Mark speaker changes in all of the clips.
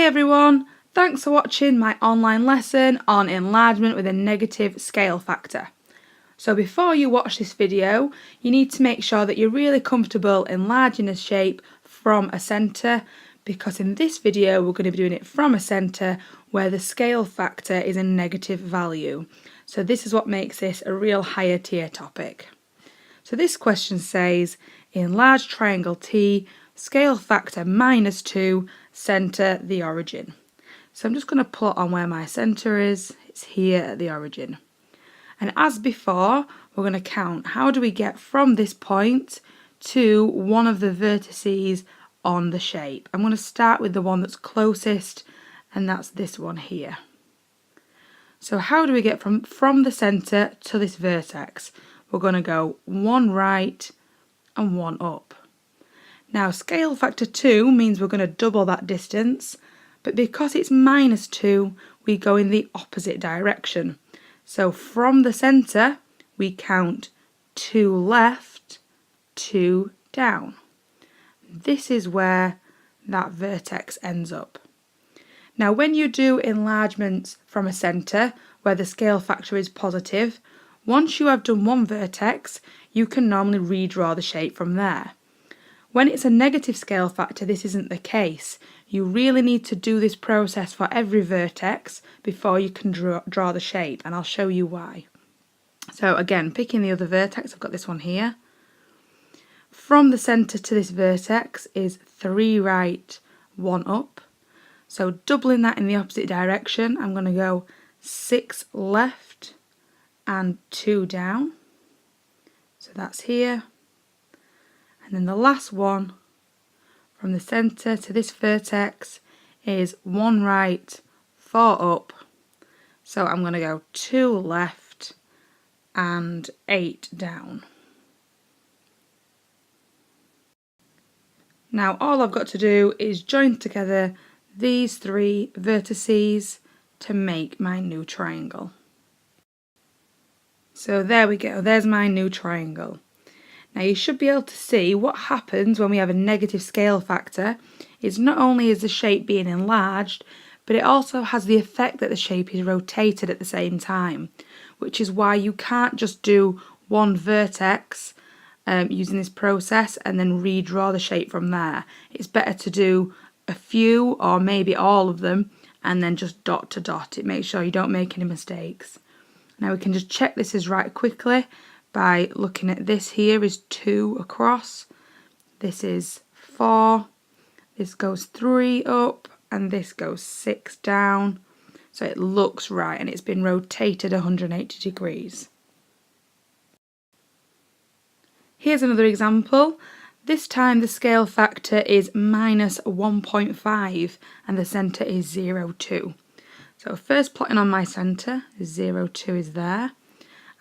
Speaker 1: Hey everyone, thanks for watching my online lesson on enlargement with a negative scale factor. So before you watch this video, you need to make sure that you're really comfortable enlarging a shape from a centre, because in this video we're going to be doing it from a centre where the scale factor is a negative value. So this is what makes this a real higher tier topic. So this question says, enlarge triangle T, scale factor -2, centre the origin. So I'm just going to plot on where my centre is. It's here at the origin. And as before, we're going to count how do we get from this point to one of the vertices on the shape. I'm going to start with the one that's closest, and that's this one here. So how do we get from the centre to this vertex? We're going to go one right and one up. Now scale factor 2 means we're going to double that distance, but because it's -2, we go in the opposite direction. So from the centre, we count 2 left, 2 down. This is where that vertex ends up. Now when you do enlargements from a centre where the scale factor is positive, once you have done one vertex, you can normally redraw the shape from there. When it's a negative scale factor, this isn't the case. You really need to do this process for every vertex before you can draw the shape, and I'll show you why. So again, picking the other vertex, I've got this one here. From the centre to this vertex is 3 right, 1 up. So doubling that in the opposite direction, I'm going to go 6 left and 2 down. So that's here. And then the last one from the centre to this vertex is 1 right, 4 up. So I'm going to go 2 left and 8 down. Now all I've got to do is join together these 3 vertices to make my new triangle. So there we go, there's my new triangle. Now you should be able to see what happens when we have a negative scale factor is not only is the shape being enlarged, but it also has the effect that the shape is rotated at the same time, which is why you can't just do one vertex using this process and then redraw the shape from there. It's better to do a few or maybe all of them and then just dot to dot. It makes sure you don't make any mistakes. Now we can just check this is right quickly by looking at this here is 2 across, this is 4, this goes 3 up, and this goes 6 down. So it looks right and it's been rotated 180 degrees. Here's another example. This time the scale factor is -1.5 and the centre is 0, 2. So first plotting on my centre, 0, 2 is there.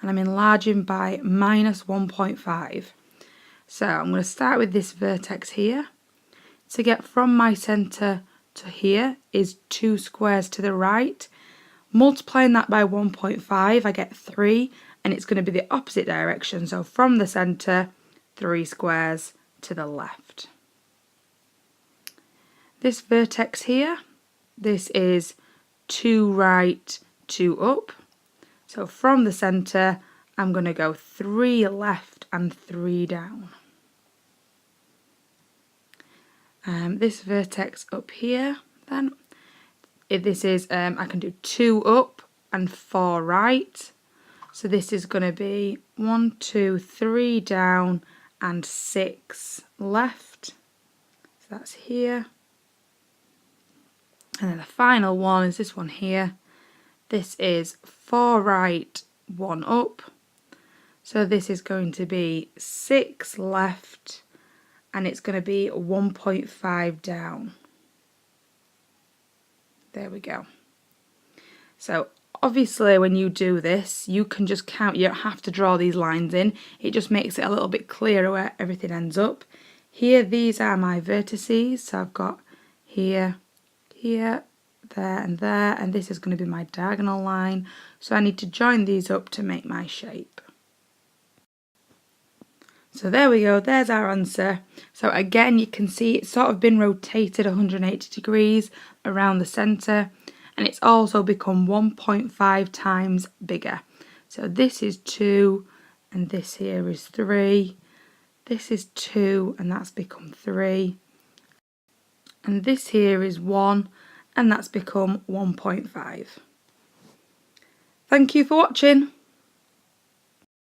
Speaker 1: And I'm enlarging by -1.5. So I'm going to start with this vertex here. To get from my centre to here is 2 squares to the right. Multiplying that by 1.5, I get 3, and it's going to be the opposite direction. So from the centre, 3 squares to the left. This vertex here, this is 2 right, 2 up. So from the centre, I'm going to go 3 left and 3 down. This vertex up here, then, this is, I can do 2 up and 4 right. So this is going to be 1, 2, 3 down and 6 left. So that's here. And then the final one is this one here. This is 4 right, 1 up. So this is going to be 6 left and it's going to be 1.5 down. There we go. So obviously when you do this, you can just count. You don't have to draw these lines in. It just makes it a little bit clearer where everything ends up. Here, these are my vertices. So I've got here, here, there and this is going to be my diagonal line, so I need to join these up to make my shape. So there we go, there's our answer. So again, you can see it's sort of been rotated 180 degrees around the centre, and it's also become 1.5 times bigger. So this is 2 and this here is 3. This is 2 and that's become 3. And this here is 1 and that's become 1.5. Thank you for watching.